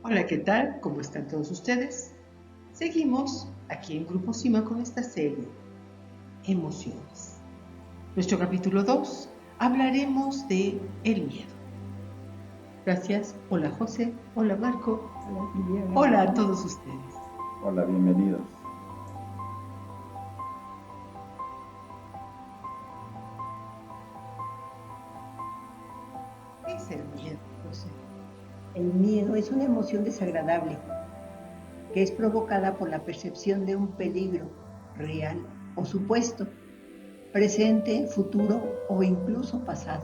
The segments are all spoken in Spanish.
Hola, ¿qué tal? ¿Cómo están todos ustedes? Seguimos aquí en Grupo Sima con esta serie, Emociones. Nuestro capítulo 2, hablaremos de el miedo. Gracias. Hola, José. Hola, Marco. Hola, Silvia. Hola a todos ustedes. Hola, bienvenidos. ¿Qué es el miedo, José? El miedo es una emoción desagradable que es provocada por la percepción de un peligro real o supuesto, presente, futuro o incluso pasado.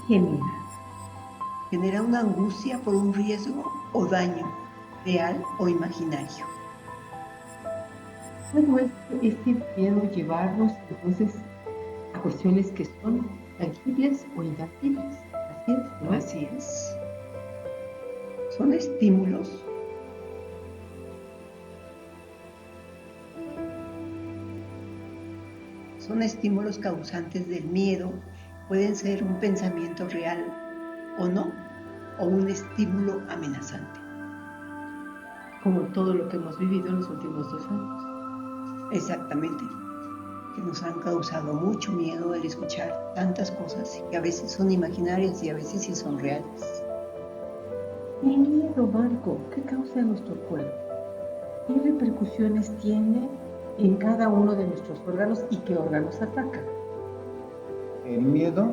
¿Qué Genera una angustia por un riesgo o daño, real o imaginario. Puede este miedo llevarnos entonces a cuestiones que son tangibles o intangibles. Así es, ¿no? Así es. Son estímulos causantes del miedo. Pueden ser un pensamiento real o no, o un estímulo amenazante. Como todo lo que hemos vivido en los últimos 2 años. Exactamente, que nos han causado mucho miedo el escuchar tantas cosas que a veces son imaginarias y a veces sí son reales. El miedo, Marco, ¿qué causa en nuestro cuerpo? ¿Qué repercusiones tiene en cada uno de nuestros órganos y qué órganos ataca? El miedo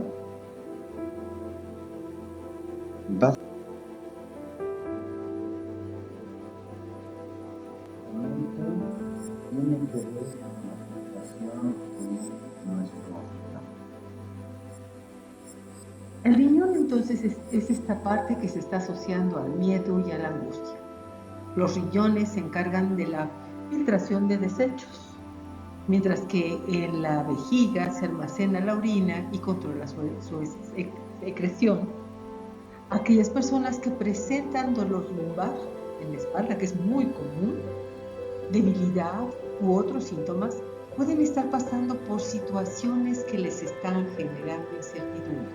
tiene que ver con la afectación de nuestro órgano. El riñón entonces es esta parte que se está asociando al miedo y a la angustia. Los riñones se encargan de la filtración de desechos, mientras que en la vejiga se almacena la orina y controla su secreción. Aquellas personas que presentan dolor lumbar en la espalda, que es muy común, debilidad u otros síntomas, pueden estar pasando por situaciones que les están generando incertidumbre,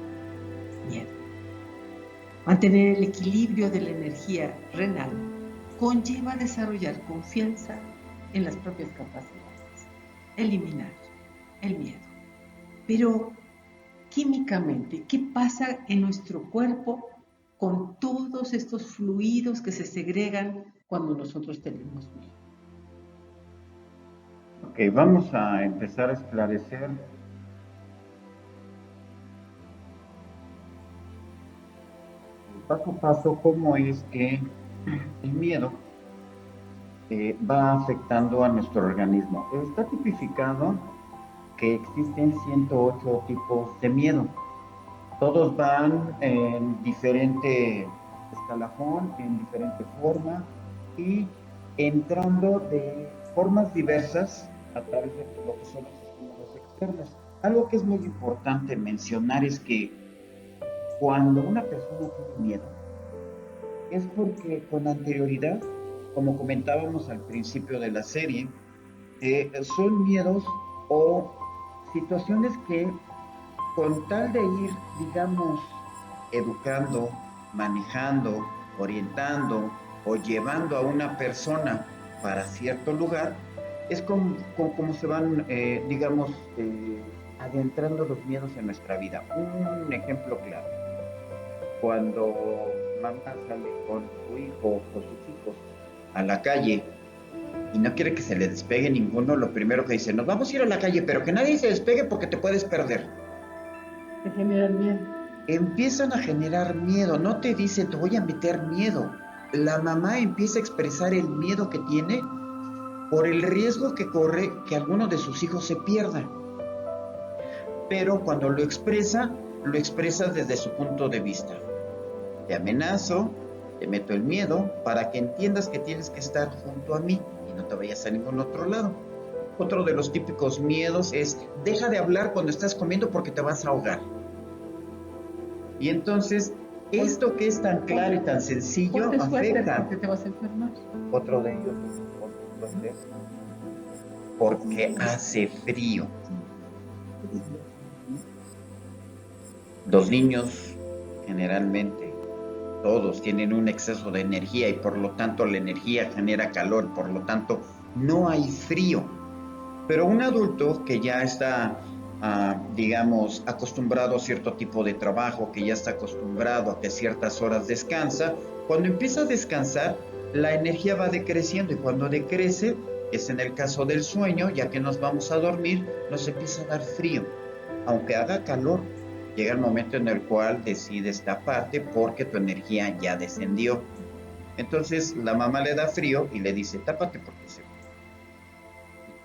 miedo. Mantener el equilibrio de la energía renal conlleva desarrollar confianza en las propias capacidades, eliminar el miedo. Pero químicamente, ¿qué pasa en nuestro cuerpo con todos estos fluidos que se segregan cuando nosotros tenemos miedo? Ok, vamos a empezar a esclarecer paso a paso cómo es que el miedo va afectando a nuestro organismo. Está tipificado que existen 108 tipos de miedo. Todos van en diferente escalafón, en diferente forma y entrando de formas diversas a través de lo que son los estímulos externos. Algo que es muy importante mencionar es que cuando una persona tiene miedo, es porque con anterioridad, como comentábamos al principio de la serie, son miedos o situaciones que con tal de ir, digamos, educando, manejando, orientando o llevando a una persona para cierto lugar, es como se van, digamos, adentrando los miedos en nuestra vida. Un ejemplo claro, cuando mamá sale con su hijo o con sus hijos a la calle y no quiere que se le despegue ninguno, lo primero que dice, nos vamos a ir a la calle, pero que nadie se despegue porque te puedes perder. Te generan miedo. Empiezan a generar miedo, no te dicen, te voy a meter miedo. La mamá empieza a expresar el miedo que tiene por el riesgo que corre que alguno de sus hijos se pierda. Pero cuando lo expresa desde su punto de vista. Te amenazo, te meto el miedo para que entiendas que tienes que estar junto a mí y no te vayas a ningún otro lado. Otro de los típicos miedos es, deja de hablar cuando estás comiendo porque te vas a ahogar. Y entonces, esto que es tan claro y tan sencillo afecta. Porque te vas a enfermar. Otro de ellos es el control de porque hace frío. Los niños generalmente todos tienen un exceso de energía y por lo tanto la energía genera calor, por lo tanto no hay frío. Pero un adulto que ya está, digamos, acostumbrado a cierto tipo de trabajo, que ya está acostumbrado a que ciertas horas descansa, cuando empieza a descansar, la energía va decreciendo y cuando decrece, es en el caso del sueño, ya que nos vamos a dormir, nos empieza a dar frío. Aunque haga calor, llega el momento en el cual decides taparte porque tu energía ya descendió. Entonces la mamá le da frío y le dice, tápate porque se...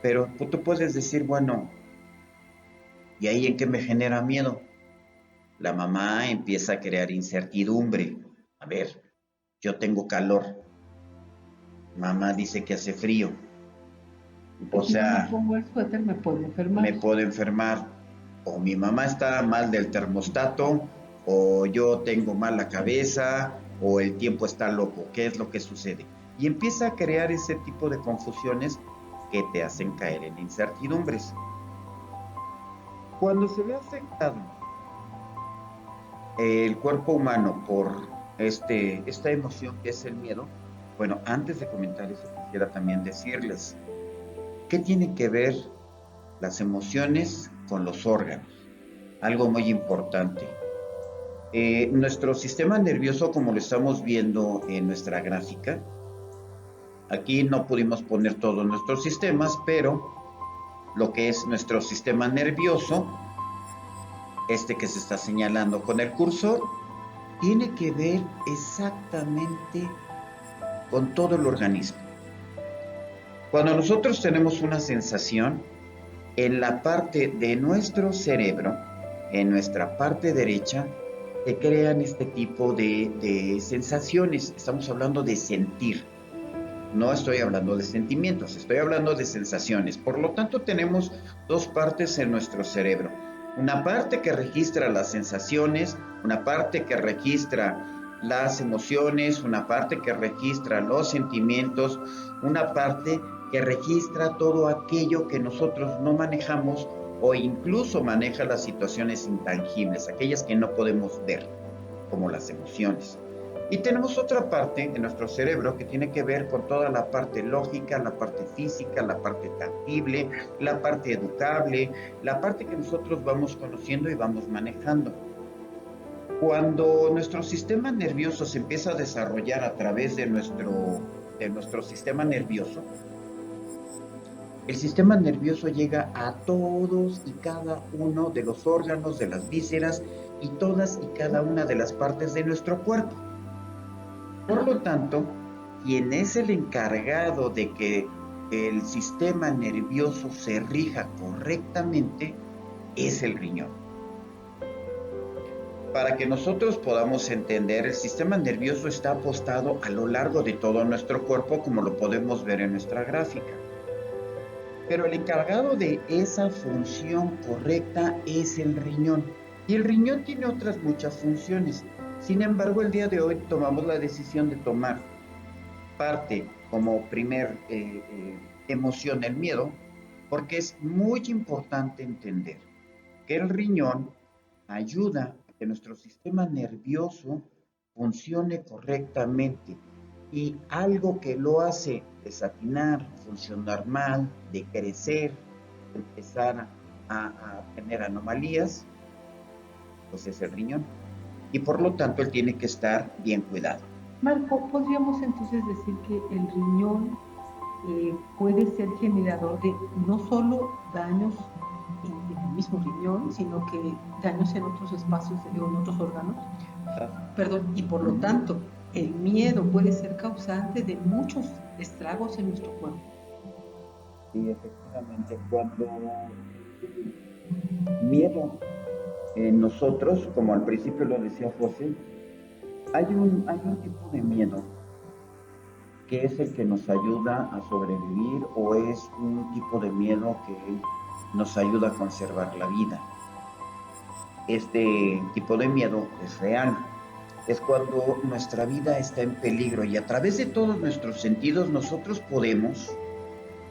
Pero tú puedes decir, bueno, ¿y ahí en qué me genera miedo? La mamá empieza a crear incertidumbre. A ver, yo tengo calor. Mamá dice que hace frío. O Si no me sea, pongo el suéter, me puedo enfermar. me puedo enfermar. O mi mamá está mal del termostato, o yo tengo mala cabeza, o el tiempo está loco. ¿Qué es lo que sucede? Y empieza a crear ese tipo de confusiones que te hacen caer en incertidumbres. Cuando se ve afectado el cuerpo humano por esta emoción que es el miedo, bueno, antes de comentar eso quisiera también decirles, ¿qué tiene que ver las emociones con los órganos? Algo muy importante. Nuestro sistema nervioso, como lo estamos viendo en nuestra gráfica, aquí no pudimos poner todos nuestros sistemas, pero lo que es nuestro sistema nervioso, que se está señalando con el cursor, tiene que ver exactamente con todo el organismo. Cuando nosotros tenemos una sensación, en la parte de nuestro cerebro, en nuestra parte derecha, se crean este tipo de sensaciones. Estamos hablando de sentir. No estoy hablando de sentimientos, estoy hablando de sensaciones. Por lo tanto, tenemos dos partes en nuestro cerebro. Una parte que registra las sensaciones, una parte que registra las emociones, una parte que registra los sentimientos, una parte que registra todo aquello que nosotros no manejamos o incluso maneja las situaciones intangibles, aquellas que no podemos ver, como las emociones. Y tenemos otra parte de nuestro cerebro que tiene que ver con toda la parte lógica, la parte física, la parte tangible, la parte educable, la parte que nosotros vamos conociendo y vamos manejando. Cuando nuestro sistema nervioso se empieza a desarrollar a través de nuestro sistema nervioso, el sistema nervioso llega a todos y cada uno de los órganos, de las vísceras y todas y cada una de las partes de nuestro cuerpo. Por lo tanto, quien es el encargado de que el sistema nervioso se rija correctamente es el riñón. Para que nosotros podamos entender, el sistema nervioso está apostado a lo largo de todo nuestro cuerpo, como lo podemos ver en nuestra gráfica. Pero el encargado de esa función correcta es el riñón. Y el riñón tiene otras muchas funciones. Sin embargo, el día de hoy tomamos la decisión de tomar parte como primer emoción el miedo, porque es muy importante entender que el riñón ayuda a que nuestro sistema nervioso funcione correctamente y algo que lo hace desatinar, funcionar mal, decrecer, empezar a tener anomalías, pues es el riñón. Y por lo tanto él tiene que estar bien cuidado. Marco, ¿podríamos entonces decir que el riñón puede ser generador de no solo daños en el mismo riñón, sino que daños en otros espacios, en otros órganos? Perdón, y por lo tanto, el miedo puede ser causante de muchos estragos en nuestro cuerpo. Sí, efectivamente, cuando miedo en nosotros, como al principio lo decía José, hay un tipo de miedo que es el que nos ayuda a sobrevivir o es un tipo de miedo que nos ayuda a conservar la vida. Este tipo de miedo es real. Es cuando nuestra vida está en peligro y a través de todos nuestros sentidos nosotros podemos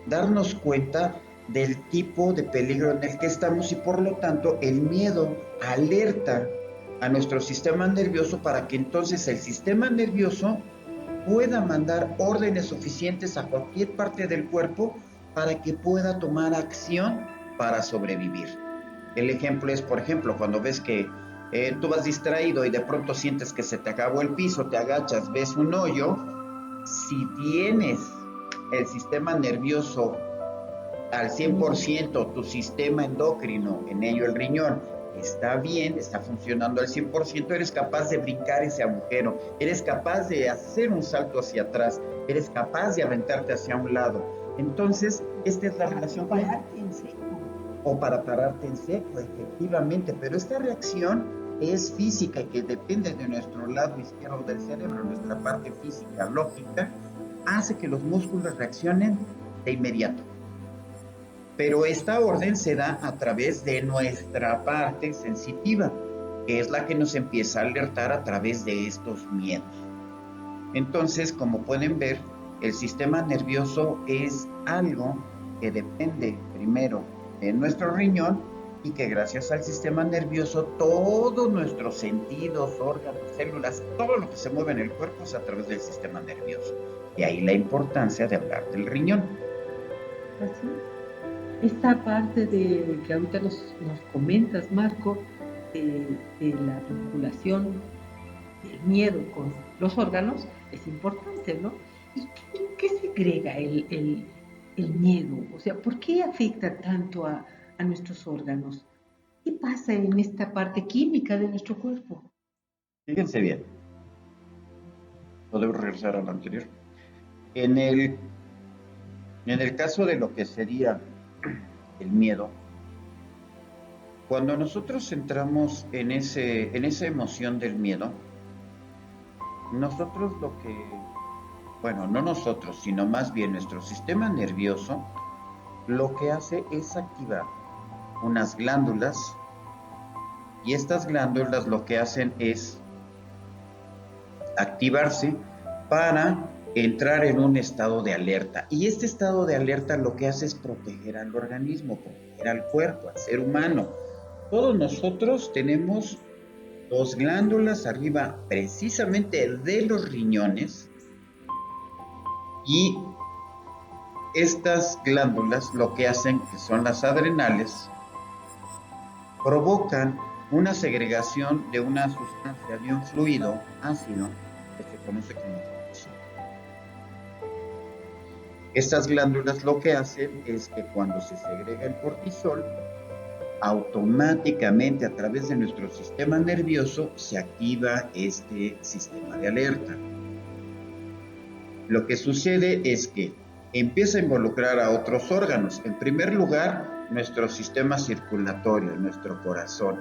darnos cuenta del tipo de peligro en el que estamos y por lo tanto el miedo alerta a nuestro sistema nervioso para que entonces el sistema nervioso pueda mandar órdenes suficientes a cualquier parte del cuerpo para que pueda tomar acción para sobrevivir. El ejemplo es, por ejemplo, cuando ves que tú vas distraído y de pronto sientes que se te acabó el piso, te agachas, ves un hoyo. Si tienes el sistema nervioso al 100%, tu sistema endocrino, en ello el riñón, está bien, está funcionando al 100%, eres capaz de brincar ese agujero, eres capaz de hacer un salto hacia atrás, eres capaz de aventarte hacia un lado. Entonces, esta es la relación. Para pararte en seco. O para pararte en seco, efectivamente, pero esta reacción es física y que depende de nuestro lado izquierdo del cerebro, nuestra parte física, lógica, hace que los músculos reaccionen de inmediato. Pero esta orden se da a través de nuestra parte sensitiva, que es la que nos empieza a alertar a través de estos miedos. Entonces, como pueden ver, el sistema nervioso es algo que depende primero de nuestro riñón y que gracias al sistema nervioso todos nuestros sentidos, órganos, células, todo lo que se mueve en el cuerpo es a través del sistema nervioso. Y ahí la importancia de hablar del riñón. Así es. Esta parte de que ahorita nos comentas, Marco, de la vinculación del miedo con los órganos, es importante, ¿no? ¿Y qué segrega el miedo? O sea, ¿por qué afecta tanto a nuestros órganos? ¿Qué pasa en esta parte química de nuestro cuerpo? Fíjense bien. Podemos regresar a lo anterior. En el caso de lo que sería el miedo, cuando nosotros entramos en esa emoción del miedo, nosotros no nosotros, sino más bien nuestro sistema nervioso, lo que hace es activar unas glándulas y estas glándulas lo que hacen es activarse para entrar en un estado de alerta. Y este estado de alerta lo que hace es proteger al organismo, proteger al cuerpo, al ser humano. Todos nosotros tenemos dos glándulas arriba precisamente de los riñones y estas glándulas lo que hacen, que son las adrenales, provocan una segregación de una sustancia, de un fluido ácido que se conoce como cortisol. Estas glándulas lo que hacen es que cuando se segrega el cortisol, automáticamente a través de nuestro sistema nervioso se activa este sistema de alerta. Lo que sucede es que empieza a involucrar a otros órganos. En primer lugar, nuestro sistema circulatorio, nuestro corazón,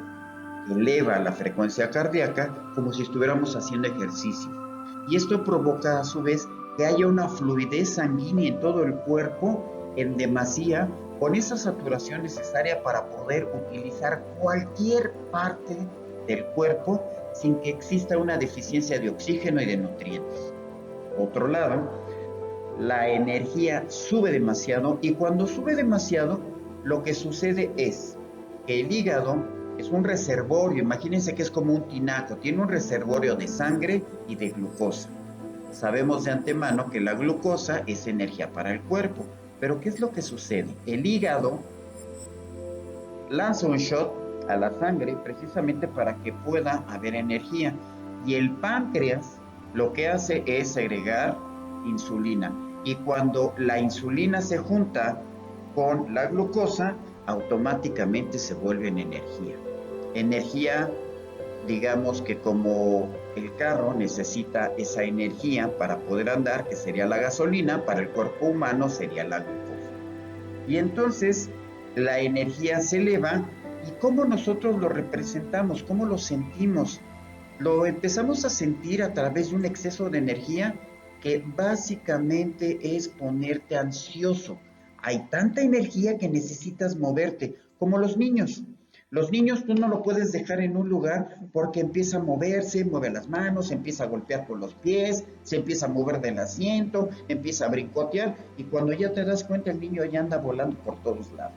eleva la frecuencia cardíaca como si estuviéramos haciendo ejercicio. Y esto provoca a su vez que haya una fluidez sanguínea en todo el cuerpo en demasía, con esa saturación necesaria para poder utilizar cualquier parte del cuerpo sin que exista una deficiencia de oxígeno y de nutrientes. Por otro lado, la energía sube demasiado y cuando sube demasiado, lo que sucede es que el hígado es un reservorio, imagínense que es como un tinaco, tiene un reservorio de sangre y de glucosa. Sabemos de antemano que la glucosa es energía para el cuerpo, pero ¿qué es lo que sucede? El hígado lanza un shot a la sangre precisamente para que pueda haber energía y el páncreas lo que hace es segregar insulina y cuando la insulina se junta con la glucosa automáticamente se vuelve en energía, digamos que como el carro necesita esa energía para poder andar, que sería la gasolina, para el cuerpo humano sería la glucosa. Y entonces la energía se eleva y ¿cómo nosotros lo representamos? ¿Cómo lo sentimos? Lo empezamos a sentir a través de un exceso de energía que básicamente es ponerte ansioso. Hay tanta energía que necesitas moverte, como los niños. Los niños tú no lo puedes dejar en un lugar porque empieza a moverse, mueve las manos, empieza a golpear con los pies, se empieza a mover del asiento, empieza a brincotear y cuando ya te das cuenta el niño ya anda volando por todos lados.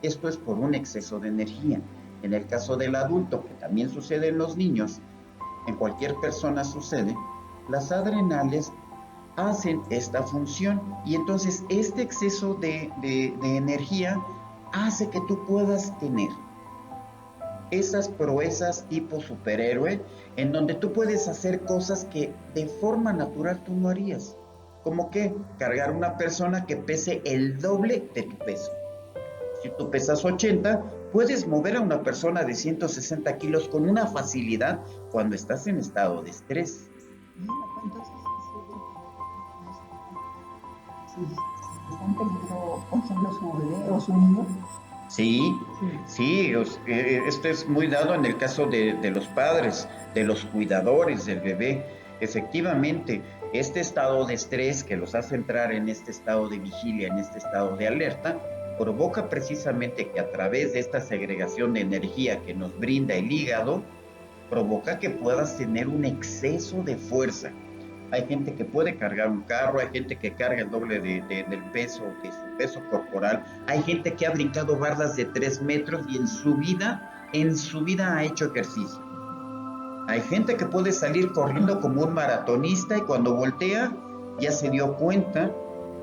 Esto es por un exceso de energía. En el caso del adulto, que también sucede en los niños, en cualquier persona sucede, las adrenales hacen esta función y entonces este exceso de energía hace que tú puedas tener esas proezas tipo superhéroe en donde tú puedes hacer cosas que de forma natural tú no harías. ¿Como qué? Cargar una persona que pese el doble de tu peso. Si tú pesas 80, puedes mover a una persona de 160 kilos con una facilidad cuando estás en estado de estrés. Entonces, si está en peligro, por ejemplo, su bebé o su niño. Sí, esto es muy dado en el caso de los padres, de los cuidadores del bebé. Efectivamente, este estado de estrés que los hace entrar en este estado de vigilia, en este estado de alerta, provoca precisamente que a través de esta segregación de energía que nos brinda el hígado, provoca que puedas tener un exceso de fuerza. Hay gente que puede cargar un carro, hay gente que carga el doble del peso, de su peso corporal, hay gente que ha brincado bardas de 3 metros y en su vida ha hecho ejercicio. Hay gente que puede salir corriendo como un maratonista y cuando voltea ya se dio cuenta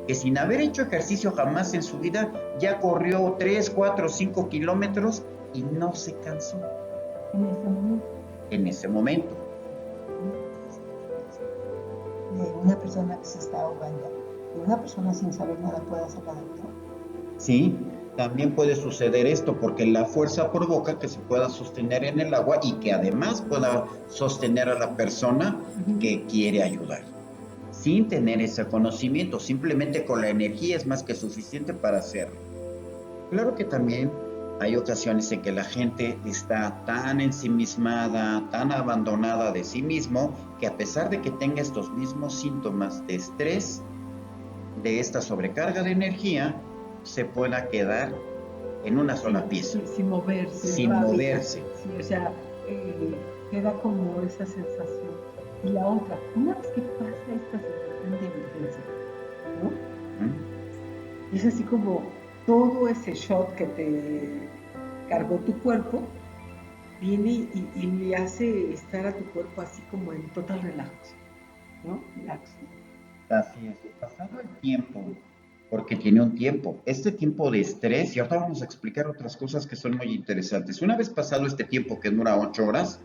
que sin haber hecho ejercicio jamás en su vida, ya corrió 3, 4, 5 kilómetros y no se cansó. En ese momento. De una persona que se está ahogando, de una persona sin saber nada puede hacerla adentro. Sí, también puede suceder esto porque la fuerza provoca que se pueda sostener en el agua y que además pueda sostener a la persona que quiere ayudar. Sin tener ese conocimiento, simplemente con la energía es más que suficiente para hacerlo. Claro que también hay ocasiones en que la gente está tan ensimismada, tan abandonada de sí mismo, que a pesar de que tenga estos mismos síntomas de estrés, de esta sobrecarga de energía, se pueda quedar en una sola pieza. Sin moverse. Sin moverse. Sí, o sea, queda como esa sensación. Y la otra, una vez que pasa esta sensación de emergencia, ¿no? Es así como todo ese shock que te cargó tu cuerpo, viene y le hace estar a tu cuerpo así como en total relajación, ¿no? Relajación. Así es, pasado el tiempo, porque tiene un tiempo, este tiempo de estrés, y ahora vamos a explicar otras cosas que son muy interesantes. Una vez pasado este tiempo que dura 8 horas,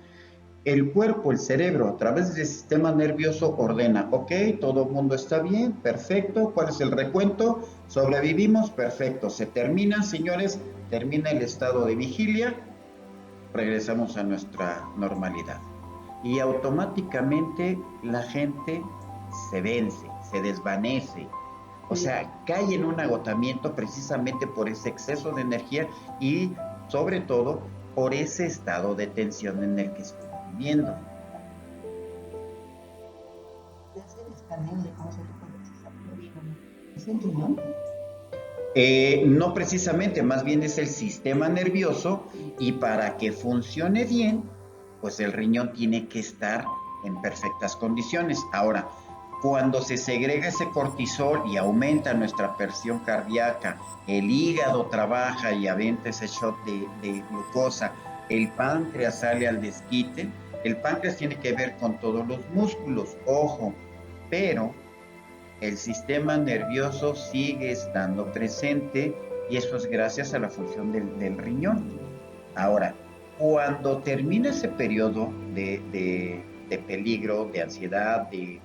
el cuerpo, el cerebro, a través del sistema nervioso ordena, ok, todo el mundo está bien, perfecto, ¿cuál es el recuento? Sobrevivimos, perfecto, se termina, señores, termina el estado de vigilia, regresamos a nuestra normalidad. Y automáticamente la gente se vence, se desvanece, o sea, cae en un agotamiento precisamente por ese exceso de energía y sobre todo por ese estado de tensión en el que estoy viviendo. ¿Te hace el escaneo de cómo se te puede procesar el ¿Es el riñón? No precisamente, más bien es el sistema nervioso y para que funcione bien, pues el riñón tiene que estar en perfectas condiciones. Ahora, cuando se segrega ese cortisol y aumenta nuestra presión cardíaca, el hígado trabaja y avienta ese shot de glucosa, el páncreas sale al desquite. El páncreas tiene que ver con todos los músculos, ojo, pero el sistema nervioso sigue estando presente y eso es gracias a la función del riñón. Ahora, cuando termina ese periodo de peligro, de ansiedad, de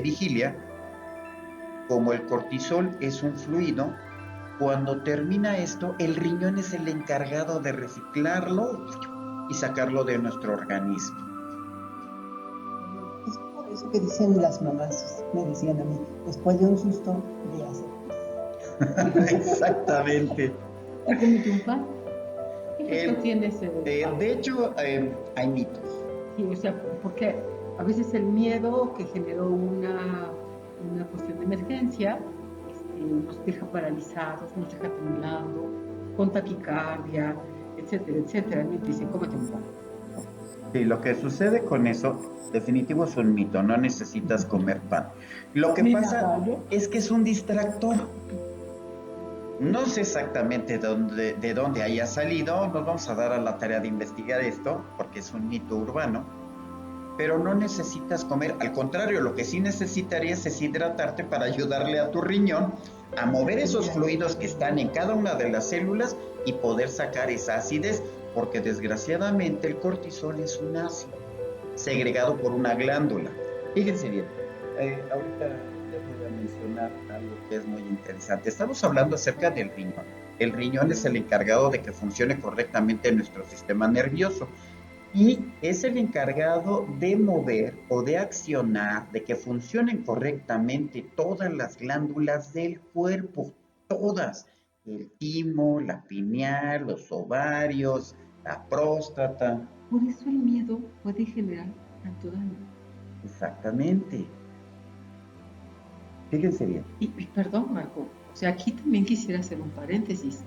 vigilia, como el cortisol es un fluido, cuando termina esto, el riñón es el encargado de reciclarlo y sacarlo de nuestro organismo. Es por eso que dicen las mamás, me decían a mí, después de un susto, de hacer. Exactamente. ¿Te comiste un pan? ¿Qué efecto tiene ese pan? De hecho, hay mitos. Sí, o sea, porque a veces el miedo que generó una cuestión de emergencia nos deja paralizados, nos deja temblando, con taquicardia, etcétera, etcétera, ¿no? Y te dicen, cómete un pan. Sí, lo que sucede con eso, definitivo es un mito, no necesitas comer pan. Lo que pasa es que es un distractor. No sé exactamente de dónde haya salido, nos vamos a dar a la tarea de investigar esto, porque es un mito urbano, pero no necesitas comer, al contrario, lo que sí necesitarías es hidratarte para ayudarle a tu riñón a mover esos fluidos que están en cada una de las células y poder sacar esa acidez, porque desgraciadamente el cortisol es un ácido segregado por una glándula. Fíjense bien, ahorita les voy a mencionar algo que es muy interesante. Estamos hablando acerca del riñón. El riñón es el encargado de que funcione correctamente nuestro sistema nervioso y es el encargado de mover o de accionar, de que funcionen correctamente todas las glándulas del cuerpo, todas. El timo, la pineal, los ovarios, la próstata. Por eso el miedo puede generar tanto daño. Exactamente. Fíjense bien. Y perdón, Marco, o sea, aquí también quisiera hacer un paréntesis.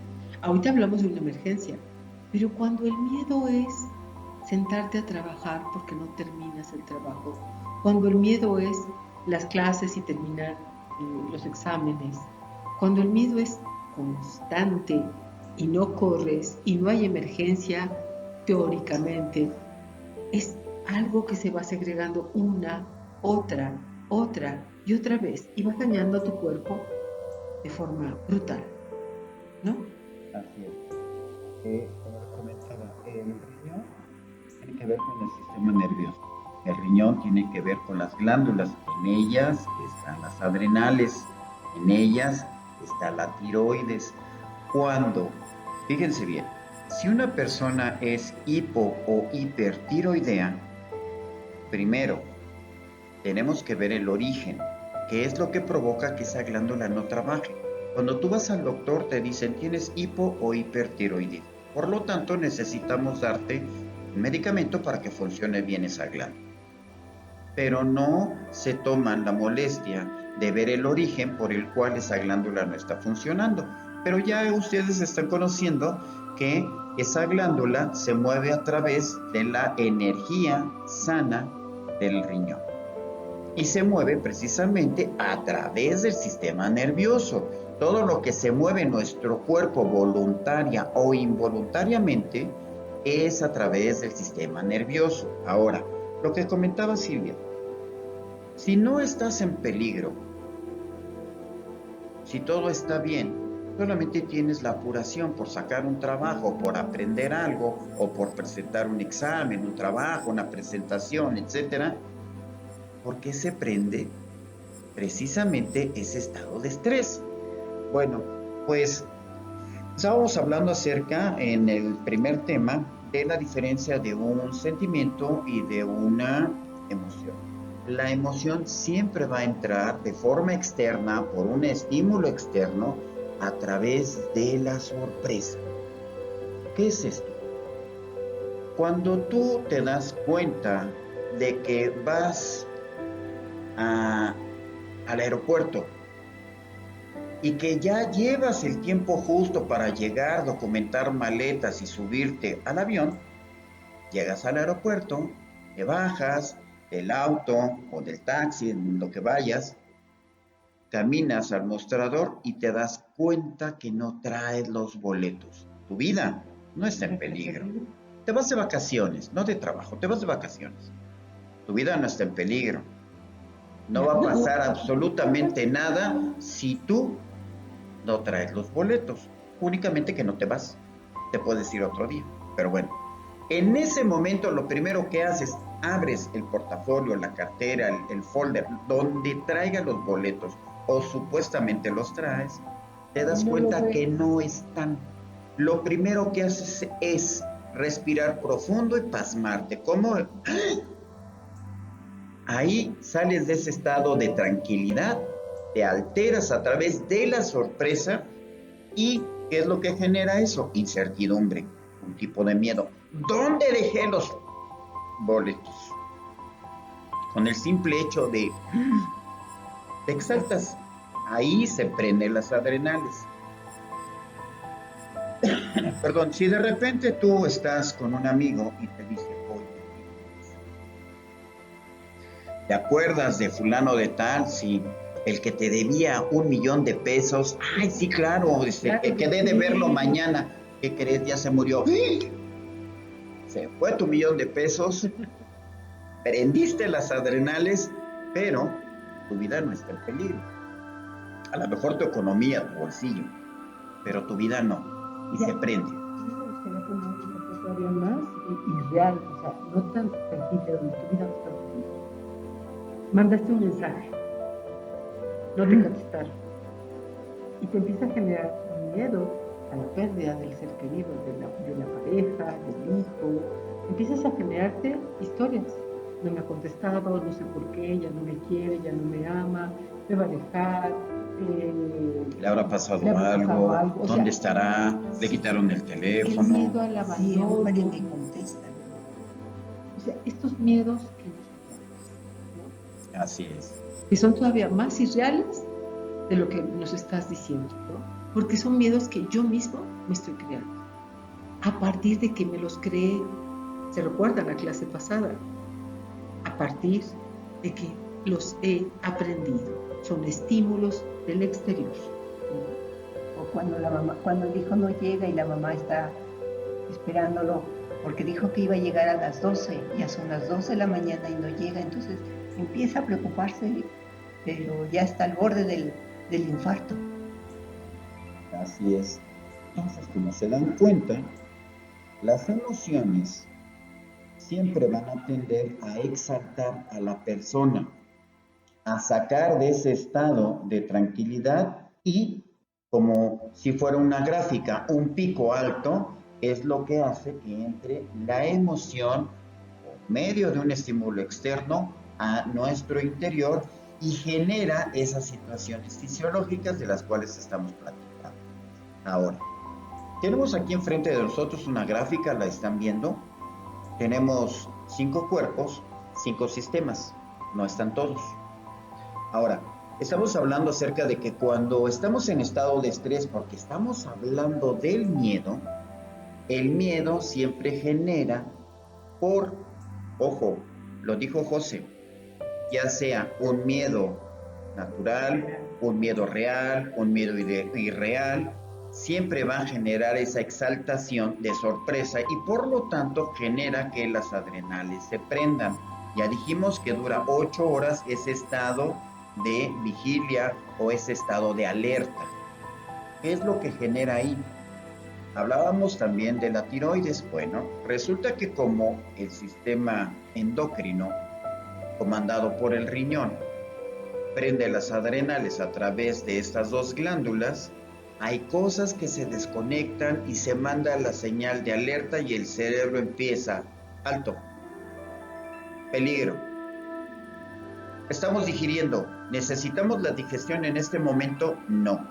Ahorita hablamos de una emergencia, pero cuando el miedo es sentarte a trabajar porque no terminas el trabajo, cuando el miedo es las clases y terminar los exámenes, cuando el miedo es constante y no corres y no hay emergencia, teóricamente, es algo que se va segregando una, otra y otra vez y vas dañando a tu cuerpo de forma brutal, ¿no? Así es. Como comentaba, el riñón tiene que ver con el sistema nervioso. El riñón tiene que ver con las glándulas. En ellas están las adrenales, en ellas está la tiroides. Fíjense bien, si una persona es hipo o hipertiroidea, primero tenemos que ver el origen, qué es lo que provoca que esa glándula no trabaje. Cuando tú vas al doctor te dicen tienes hipo o hipertiroidismo. Por lo tanto necesitamos darte un medicamento para que funcione bien esa glándula. Pero no se toman la molestia de ver el origen por el cual esa glándula no está funcionando. Pero ya ustedes están conociendo que esa glándula se mueve a través de la energía sana del riñón. Y se mueve precisamente a través del sistema nervioso. Todo lo que se mueve en nuestro cuerpo voluntaria o involuntariamente es a través del sistema nervioso. Ahora, lo que comentaba Silvia, si no estás en peligro, si todo está bien, solamente tienes la apuración por sacar un trabajo, por aprender algo o por presentar un examen, un trabajo, una presentación, etcétera, ¿por qué se prende precisamente ese estado de estrés? Bueno, pues estábamos hablando acerca en el primer tema de la diferencia de un sentimiento y de una emoción. La emoción siempre va a entrar de forma externa por un estímulo externo a través de la sorpresa. ¿Qué es esto? Cuando tú te das cuenta de que vas al aeropuerto y que ya llevas el tiempo justo para llegar, documentar maletas y subirte al avión, llegas al aeropuerto, te bajas del auto o del taxi, en lo que vayas, caminas al mostrador y te das cuenta que no traes los boletos. Tu vida no está en peligro. Te vas de vacaciones, no de trabajo, te vas de vacaciones. Tu vida no está en peligro. No va a pasar absolutamente nada si tú no traes los boletos. Únicamente que no te vas. Te puedes ir otro día. Pero bueno, en ese momento lo primero que haces, abres el portafolio, la cartera, el folder, donde traiga los boletos o supuestamente los traes, te das cuenta que no están. Lo primero que haces es respirar profundo y pasmarte. ¿Cómo? Ahí sales de ese estado de tranquilidad, te alteras a través de la sorpresa y ¿qué es lo que genera eso? Incertidumbre, un tipo de miedo. ¿Dónde dejé los boletos? Con el simple hecho de te exaltas, ahí se prenden las adrenales. Perdón, si de repente tú estás con un amigo y te dice, oye, ¿te acuerdas de fulano de tal? Sí, el que te debía 1 millón de pesos. Ay, sí, claro, Claro que quedé de sí. verlo mañana. ¿Qué crees? Ya se murió. Se fue tu 1 millón de pesos, prendiste las adrenales, pero tu vida no está en peligro. A lo mejor tu economía, tu bolsillo, pero tu vida no. Y Ya, se prende. me gustaría poner un ejemplo todavía más y real, o sea, no tan tangible, donde tu vida no está en peligro. Mandaste un mensaje, no te contestaron, y te empieza a generar miedo a la pérdida del ser querido, de la pareja, del hijo. Empiezas a generarte historias. No me ha contestado, no sé por qué, ya no me quiere, ya no me ama, me va a dejar. ¿Le habrá pasado Le habrá pasado algo? algo. O ¿Dónde sea, estará? ¿Le Sí, quitaron el el teléfono? miedo al sí, a ver en abandono. qué contestan. O sea, estos miedos que nos ¿no? Así es. Que son todavía más irreales de lo que nos estás diciendo, ¿no? Porque son miedos que yo mismo me estoy creando. A partir de que me los creé, se recuerda la clase pasada, a partir de que los he aprendido. Son estímulos del exterior. O cuando el hijo no llega y la mamá está esperándolo, porque dijo que iba a llegar a las 12, ya son las 12 de la mañana y no llega, entonces empieza a preocuparse, pero ya está al borde del infarto. Así es. Entonces, como se dan cuenta, las emociones siempre van a tender a exaltar a la persona, a sacar de ese estado de tranquilidad y, como si fuera una gráfica, un pico alto es lo que hace que entre la emoción por medio de un estímulo externo a nuestro interior y genera esas situaciones fisiológicas de las cuales estamos platicando. Ahora, tenemos aquí enfrente de nosotros una gráfica, la están viendo. Tenemos 5 cuerpos, 5 sistemas, no están todos. Ahora, estamos hablando acerca de que cuando estamos en estado de estrés, porque estamos hablando del miedo, el miedo siempre genera ojo, lo dijo José, ya sea un miedo natural, un miedo real, un miedo irreal, siempre va a generar esa exaltación de sorpresa y por lo tanto genera que las adrenales se prendan. Ya dijimos que dura 8 horas ese estado de vigilia o ese estado de alerta. ¿Qué es lo que genera ahí? Hablábamos también de la tiroides. Bueno, resulta que como el sistema endocrino, comandado por el riñón, prende las adrenales a través de estas dos glándulas, hay cosas que se desconectan y se manda la señal de alerta y el cerebro empieza, alto, peligro. Estamos digiriendo, ¿necesitamos la digestión en este momento? No.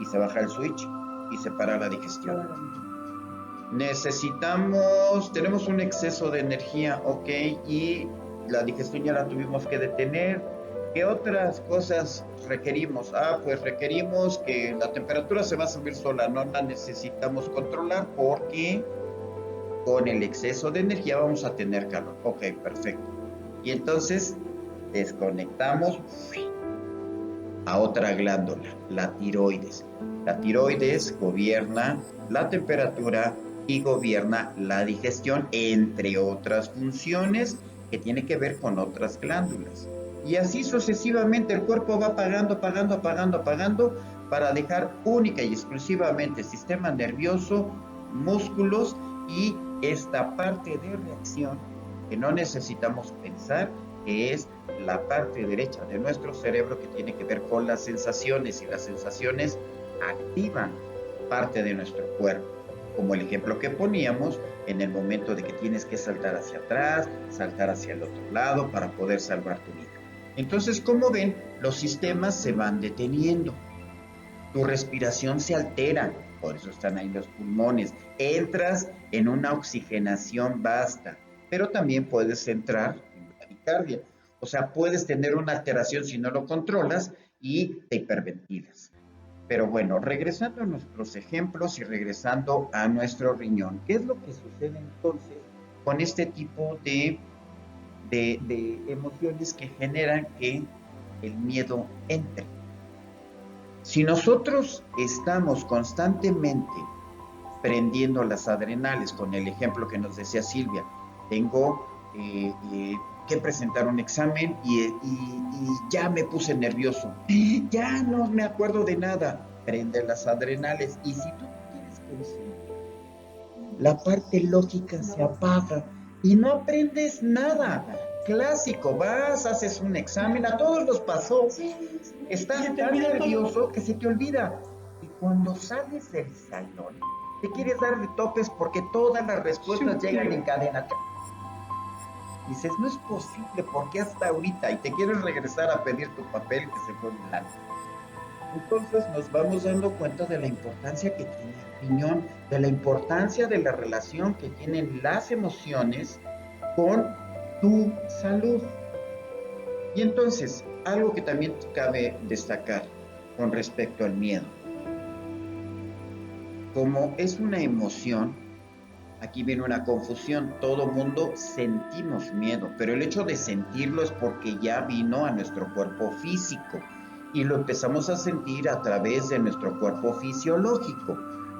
Y se baja el switch y se para la digestión. Tenemos un exceso de energía, ok, y la digestión ya la tuvimos que detener. ¿Qué otras cosas requerimos? Pues requerimos que la temperatura se va a subir sola, no la necesitamos controlar porque con el exceso de energía vamos a tener calor. Ok, perfecto. Y entonces desconectamos a otra glándula, la tiroides. La tiroides gobierna la temperatura y gobierna la digestión, entre otras funciones que tiene que ver con otras glándulas. Y así sucesivamente el cuerpo va apagando para dejar única y exclusivamente el sistema nervioso, músculos y esta parte de reacción que no necesitamos pensar, que es la parte derecha de nuestro cerebro que tiene que ver con las sensaciones, y las sensaciones activan parte de nuestro cuerpo, como el ejemplo que poníamos en el momento de que tienes que saltar hacia atrás, saltar hacia el otro lado para poder salvar tu vida. Entonces, como ven, los sistemas se van deteniendo, tu respiración se altera, por eso están ahí los pulmones, entras en una oxigenación vasta, pero también puedes entrar en taquicardia. O sea, puedes tener una alteración si no lo controlas y te hiperventilas. Pero bueno, regresando a nuestros ejemplos y regresando a nuestro riñón, ¿qué es lo que sucede entonces con este tipo de emociones que generan que el miedo entre? Si nosotros estamos constantemente prendiendo las adrenales, con el ejemplo que nos decía Silvia, tengo que presentar un examen y ya me puse nervioso, ya no me acuerdo de nada, prende las adrenales y si tú quieres concentrar, la parte lógica se apaga y no aprendes nada. Clásico, vas, haces un examen, a todos los pasó, estás tan nervioso que se te olvida. Y cuando sales del salón, te quieres dar de topes porque todas las respuestas llegan en cadena. Dices, no es posible, ¿por qué hasta ahorita? Y te quieres regresar a pedir tu papel que se fue en blanco. Entonces nos vamos dando cuenta de la importancia que tiene el riñón, de la importancia de la relación que tienen las emociones con tu salud. Y entonces, algo que también cabe destacar con respecto al miedo. Como es una emoción, aquí viene una confusión. Todo mundo sentimos miedo, pero el hecho de sentirlo es porque ya vino a nuestro cuerpo físico y lo empezamos a sentir a través de nuestro cuerpo fisiológico.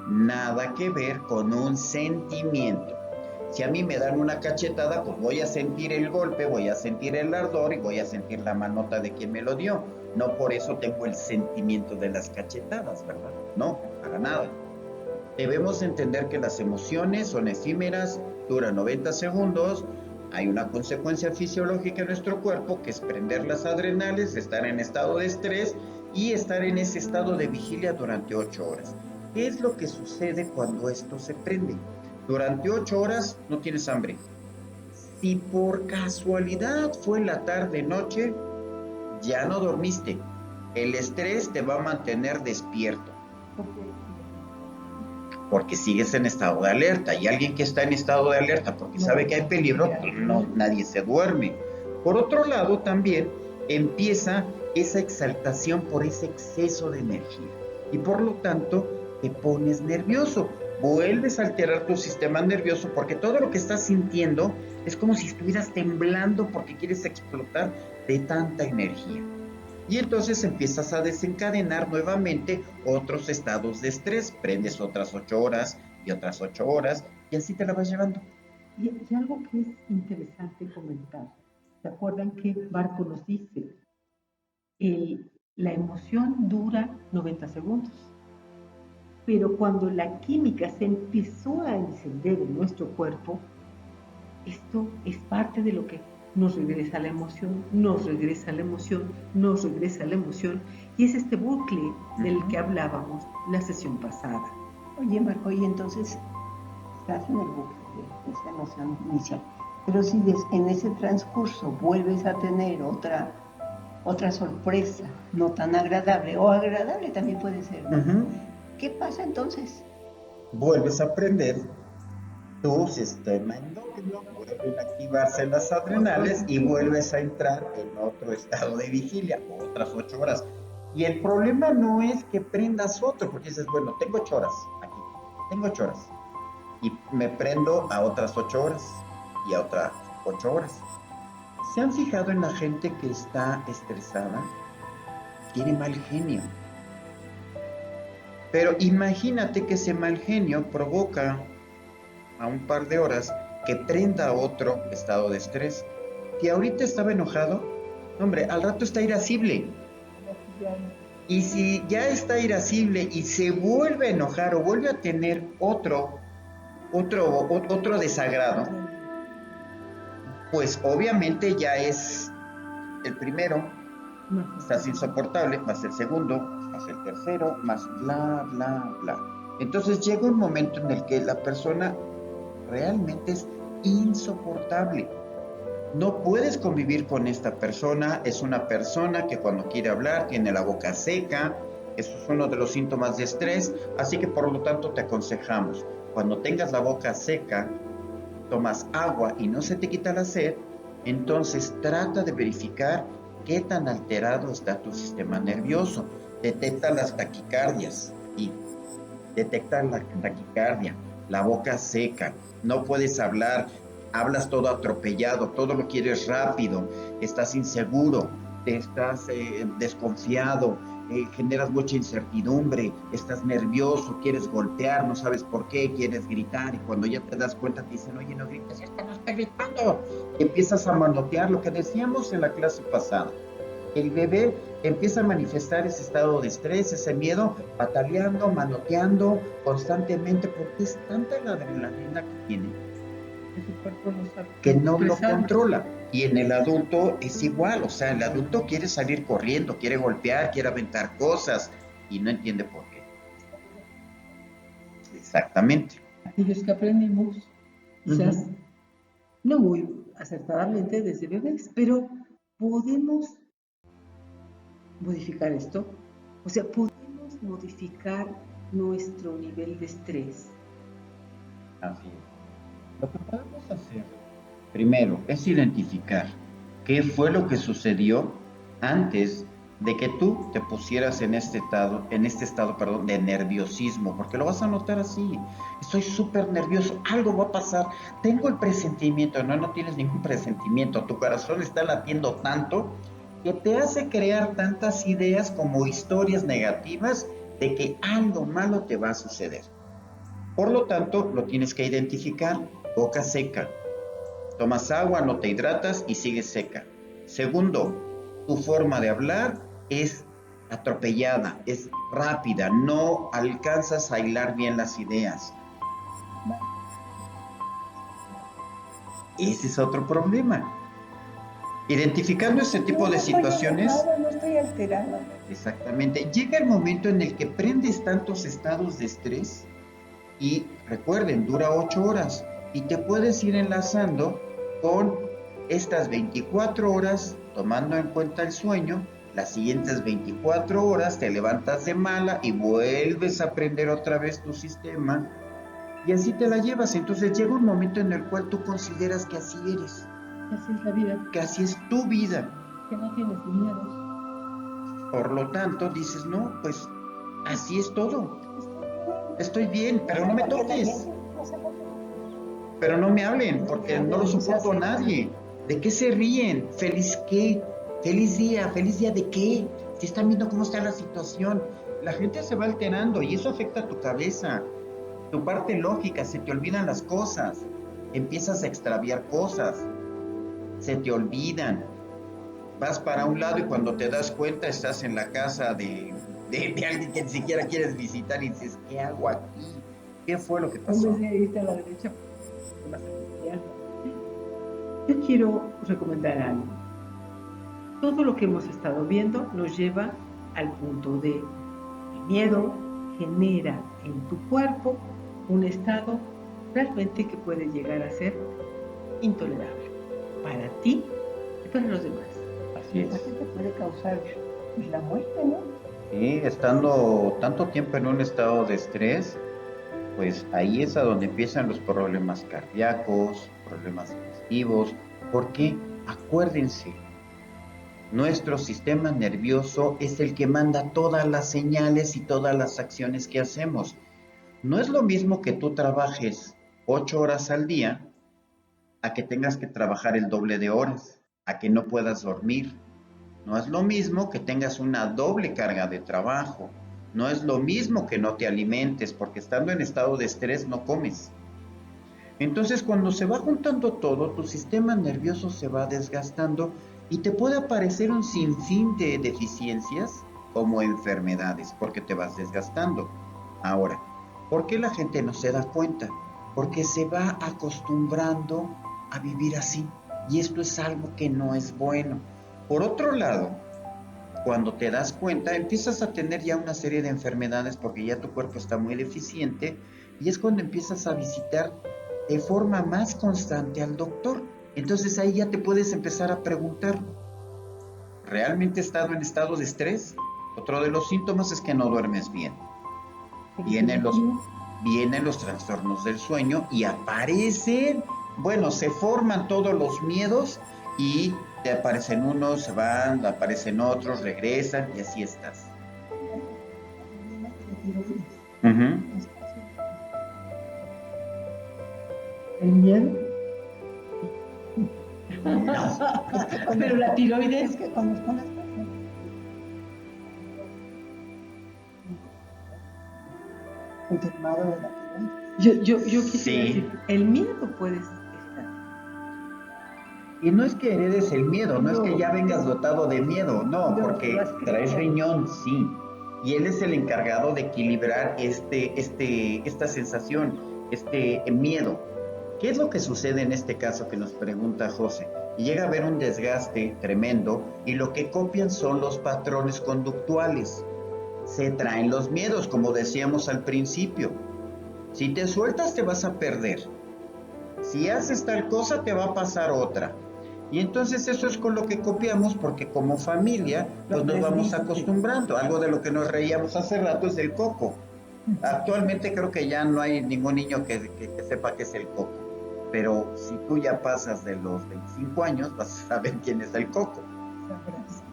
Nada que ver con un sentimiento. Si a mí me dan una cachetada, pues voy a sentir el golpe, voy a sentir el ardor y voy a sentir la manota de quien me lo dio. No por eso tengo el sentimiento de las cachetadas, ¿verdad? No, para nada. Debemos entender que las emociones son efímeras, duran 90 segundos, hay una consecuencia fisiológica en nuestro cuerpo que es prender las adrenales, estar en estado de estrés y estar en ese estado de vigilia durante 8 horas. ¿Qué es lo que sucede cuando esto se prende? Durante 8 horas no tienes hambre. Si por casualidad fue la tarde-noche, ya no dormiste. El estrés te va a mantener despierto. Porque sigues en estado de alerta. Y alguien que está en estado de alerta porque sabe que hay peligro, pues no, nadie se duerme. Por otro lado, también empieza esa exaltación por ese exceso de energía. Y por lo tanto, te pones nervioso. Vuelves a alterar tu sistema nervioso porque todo lo que estás sintiendo es como si estuvieras temblando porque quieres explotar de tanta energía. Y entonces empiezas a desencadenar nuevamente otros estados de estrés. Prendes otras 8 horas y otras 8 horas y así te la vas llevando. Y algo que es interesante comentar. ¿Se acuerdan que Marco nos dice? La emoción dura 90 segundos. Pero cuando la química se empezó a encender en nuestro cuerpo, esto es parte de lo que nos regresa la emoción, nos regresa la emoción, nos regresa la emoción, y es este bucle del que hablábamos la sesión pasada. Oye, Marco, y entonces estás en el bucle de esa emoción inicial, pero si en ese transcurso vuelves a tener otra sorpresa, no tan agradable, o agradable también puede ser, ¿no? ¿Qué pasa entonces? Vuelves a prender tu sistema endocrino, vuelven a activarse las adrenales y vuelves a entrar en otro estado de vigilia, otras 8 horas. Y el problema no es que prendas otro, porque dices, bueno, tengo 8 horas aquí, tengo 8 horas. Y me prendo a otras 8 horas y a otras 8 horas. ¿Se han fijado en la gente que está estresada? Tiene mal genio. Pero imagínate que ese mal genio provoca a un par de horas que prenda otro estado de estrés. Si ahorita estaba enojado, hombre, al rato está irascible. Y si ya está irascible y se vuelve a enojar o vuelve a tener otro desagrado, pues obviamente ya es el primero, estás insoportable, más el segundo, más el tercero, más bla, bla, bla. Entonces llega un momento en el que la persona realmente es insoportable. No puedes convivir con esta persona. Es una persona que cuando quiere hablar tiene la boca seca. Eso es uno de los síntomas de estrés. Así que por lo tanto te aconsejamos, cuando tengas la boca seca, tomas agua y no se te quita la sed, entonces trata de verificar qué tan alterado está tu sistema nervioso. Detecta las taquicardias y detecta la taquicardia, la boca seca, no puedes hablar, hablas todo atropellado, todo lo quieres rápido, estás inseguro, estás desconfiado, generas mucha incertidumbre, estás nervioso, quieres golpear, no sabes por qué, quieres gritar, y cuando ya te das cuenta te dicen, oye, no grites, ya no está gritando, y empiezas a manotear, lo que decíamos en la clase pasada. El bebé empieza a manifestar ese estado de estrés, ese miedo, pataleando, manoteando constantemente, porque es tanta la adrenalina que tiene Su cuerpo no sabe que no lo expresarlo. controla. Y en el adulto es igual, o sea, el adulto quiere salir corriendo, quiere golpear, quiere aventar cosas y no entiende por qué. Exactamente. Aquellos que aprendimos, quizás Ujú. no muy acertadamente desde bebés, pero podemos modificar esto. O sea, podemos modificar nuestro nivel de estrés. Así es. Lo que podemos hacer primero es identificar qué fue lo que sucedió antes de que tú te pusieras en este estado, perdón, de nerviosismo, porque lo vas a notar así. Estoy súper nervioso, algo va a pasar, tengo el presentimiento, no tienes ningún presentimiento, tu corazón está latiendo tanto que te hace crear tantas ideas como historias negativas de que algo malo te va a suceder. Por lo tanto, lo tienes que identificar, boca seca. Tomas agua, no te hidratas y sigues seca. Segundo, tu forma de hablar es atropellada, es rápida, no alcanzas a hilar bien las ideas. Ese es otro problema. Identificando ese tipo de situaciones, No estoy alterada. exactamente, llega el momento en el que prendes tantos estados de estrés y recuerden, dura 8 horas y te puedes ir enlazando con estas 24 horas tomando en cuenta el sueño. Las siguientes 24 horas te levantas de mala y vuelves a prender otra vez tu sistema y así te la llevas. Entonces llega un momento en el cual tú consideras que así eres, Así es la vida, que así es tu vida. que no tienes miedos. Por lo tanto dices, no, pues así es todo. Estoy bien, pero no me toques. Pero no me hablen, porque no lo soporto a nadie. ¿De qué se ríen? ¿Feliz qué? ¿Feliz día de qué? Si están viendo cómo está la situación. La gente se va alterando y eso afecta a tu cabeza, tu parte lógica, se te olvidan las cosas, empiezas a extraviar cosas, se te olvidan. Vas para un lado y cuando te das cuenta estás en la casa de alguien que ni siquiera quieres visitar y dices, ¿qué hago aquí? ¿Qué fue lo que pasó? En vez de irte a la derecha, te vas a la izquierda. Yo quiero recomendar algo. Todo lo que hemos estado viendo nos lleva al punto de el miedo genera en tu cuerpo un estado realmente que puede llegar a ser intolerable para ti y para los demás. Así es. Así te puede causar la muerte, ¿no? Y estando tanto tiempo en un estado de estrés, pues ahí es a donde empiezan los problemas cardíacos, problemas digestivos, porque acuérdense, nuestro sistema nervioso es el que manda todas las señales y todas las acciones que hacemos. No es lo mismo que tú trabajes 8 horas al día a que tengas que trabajar el doble de horas, a que no puedas dormir. No es lo mismo que tengas una doble carga de trabajo. No es lo mismo que no te alimentes, porque estando en estado de estrés no comes. Entonces, cuando se va juntando todo, tu sistema nervioso se va desgastando y te puede aparecer un sinfín de deficiencias como enfermedades, porque te vas desgastando. Ahora, ¿por qué la gente no se da cuenta? Porque se va acostumbrando a vivir así. Y esto es algo que no es bueno. Por otro lado, cuando te das cuenta, empiezas a tener ya una serie de enfermedades porque ya tu cuerpo está muy deficiente y es cuando empiezas a visitar de forma más constante al doctor. Entonces ahí ya te puedes empezar a preguntar, ¿realmente he estado en estado de estrés? Otro de los síntomas es que no duermes bien. Vienen los trastornos del sueño y aparecen, bueno, se forman todos los miedos y te aparecen unos, se van, aparecen otros, regresan y así estás. Ujú. ¿El miedo? No. Pero la tiroides. Es que conozco unas personas. Enfermado de la tiroides. Yo quisiera Sí. decir, el miedo puedes heredar. Y no es que heredes el miedo, no es que ya vengas dotado de miedo, no, No, porque lo has creado. traes riñón, sí. Y él es el encargado de equilibrar esta sensación, este miedo. ¿Qué es lo que sucede en este caso que nos pregunta José? Y llega a haber un desgaste tremendo y lo que copian son los patrones conductuales. Se traen los miedos, como decíamos al principio. Si te sueltas te vas a perder. Si haces tal cosa te va a pasar otra. Y entonces eso es con lo que copiamos porque como familia pues nos vamos acostumbrando. Algo de lo que nos reíamos hace rato es del coco. Actualmente creo que ya no hay ningún niño que sepa qué es el coco. Pero si tú ya pasas de los 25 años vas a saber quién es el coco.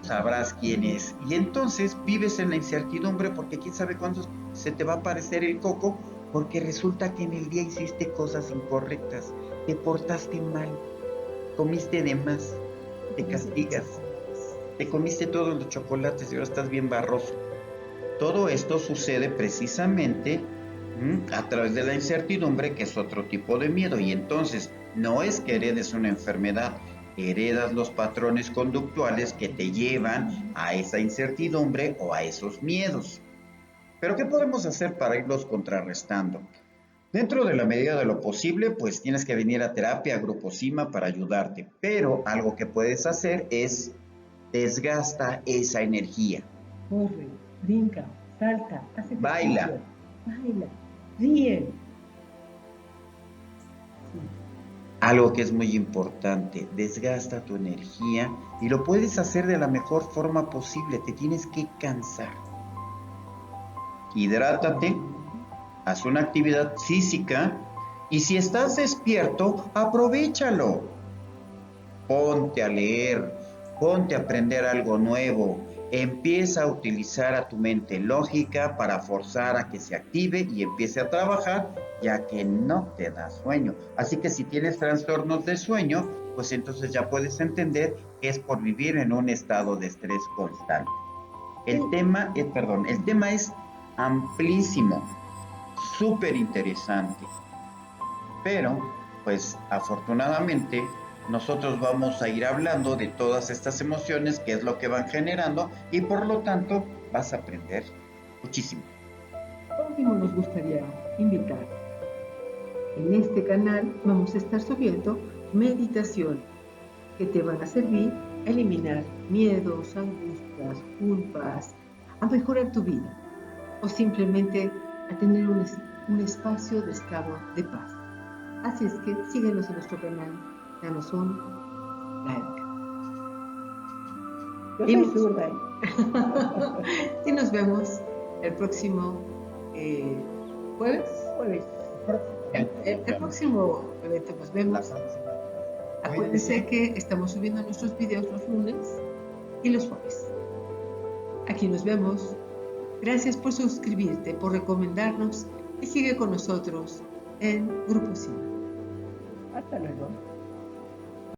Sabrás quién es. Y entonces vives en la incertidumbre porque quién sabe cuándo se te va a aparecer el coco, porque resulta que en el día hiciste cosas incorrectas, te portaste mal, comiste de más, te castigas, te comiste todos los chocolates y ahora estás bien barroso. Todo esto sucede precisamente a través de la incertidumbre, que es otro tipo de miedo. Y entonces no es que heredes una enfermedad, heredas los patrones conductuales que te llevan a esa incertidumbre o a esos miedos. Pero ¿qué podemos hacer para irlos contrarrestando? Dentro de la medida de lo posible, pues tienes que venir a terapia, a Grupo Cima para ayudarte. Pero algo que puedes hacer es desgasta esa energía. Corre, brinca, salta, hace Baila. ejercicio, baila, ríe. Algo que es muy importante, desgasta tu energía y lo puedes hacer de la mejor forma posible, te tienes que cansar. Hidrátate, haz una actividad física y si estás despierto, aprovéchalo. Ponte a leer, ponte a aprender algo nuevo, empieza a utilizar a tu mente lógica para forzar a que se active y empiece a trabajar, ya que no te da sueño. Así que si tienes trastornos de sueño, pues entonces ya puedes entender que es por vivir en un estado de estrés constante. El tema es amplísimo, súper interesante, pero pues afortunadamente nosotros vamos a ir hablando de todas estas emociones, qué es lo que van generando y por lo tanto vas a aprender muchísimo. Por último, nos gustaría invitar. En este canal vamos a estar subiendo meditaciones que te van a servir a eliminar miedos, angustias, culpas, a mejorar tu vida o simplemente a tener un espacio de estado de paz. Así es que síguenos en nuestro canal, danos un like. Yo soy zurda. Y nos vemos el próximo jueves. El próximo evento nos vemos. Acuérdense que estamos subiendo nuestros videos los lunes y los jueves. Aquí nos vemos. Gracias por suscribirte, por recomendarnos y sigue con nosotros en Grupo Cima. Hasta luego.